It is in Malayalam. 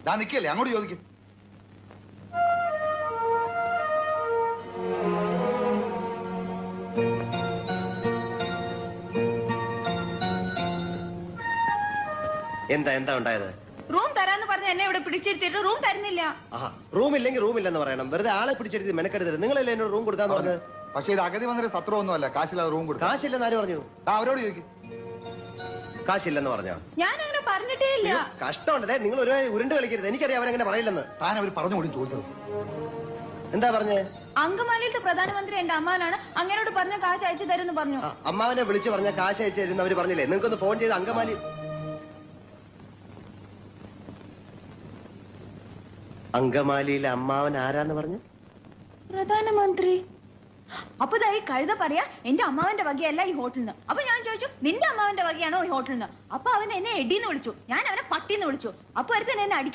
ഞാൻ നിൽക്കല്ലേ, അങ്ങോട്ട് ചോദിക്കും. എന്താ ഉണ്ടായത്? റൂം തരാന്ന് പറഞ്ഞ എന്നെ ഇവിടെ പിടിച്ചിരുത്തിട്ട് റൂം തരുന്നില്ല. റൂം ഇല്ലെങ്കിൽ റൂം ഇല്ലെന്ന് പറയണം. വെറുതെ ആളെ പിടിച്ചെടുത്ത് മെനക്കെടുത്തത്. നിങ്ങളല്ലേ എന്നോട് റൂം കൊടുക്കാന്ന് പറഞ്ഞത്? പക്ഷേ ഇത് അഗതി വന്നൊരു സത്രമൊന്നുമല്ല, കാശില്ലാതെ റൂം കൊടുക്കും. കാശില്ലെന്ന് ആര് പറഞ്ഞു? അവരോട് ചോദിക്കും. കാശില്ലെന്ന് പറഞ്ഞോ? ഞാൻ അങ്ങനെ പറഞ്ഞിട്ടേ ഇല്ല. കഷ്ടമുണ്ട്. നിങ്ങൾ ഒരു ഉരുണ്ട് കളിക്കരുത്. എനിക്കറിയാം അവരങ്ങനെ പറയില്ലെന്ന്. താൻ അവർ പറഞ്ഞു കൂടി ചോദിക്കണം. എന്താ പറഞ്ഞേ? അങ്കമാലിയിലത്തെ പ്രധാനമന്ത്രി എന്റെ അമ്മാനാണ്, അങ്ങനോട് പറഞ്ഞ കാശ് അയച്ചു തരുമെന്ന് പറഞ്ഞു. അമ്മാവനെ വിളിച്ചു പറഞ്ഞ കാശ് അയച്ചു തരുന്ന അവര് പറഞ്ഞില്ലേ? നിങ്ങൾക്കൊന്ന് ഫോൺ ചെയ്ത് അങ്കമാലിയിലെ അമ്മാവൻ ആരാന്ന് പറഞ്ഞു? പ്രധാനമന്ത്രി. അപ്പൊ ഈ കഴുത പറയാ എന്റെ അമ്മാവന്റെ വകയല്ല ഈ ഹോട്ടലിന്. അപ്പൊ ഞാൻ ചോദിച്ചു നിന്റെ അമ്മാവന്റെ വകയാണോ ഈ ഹോട്ടലിന്? അപ്പൊ അവൻ എന്നെ എടീന്ന് വിളിച്ചു, ഞാൻ അവനെ പട്ടിന്ന് വിളിച്ചു. അപ്പൊ അടുത്ത് എന്നെ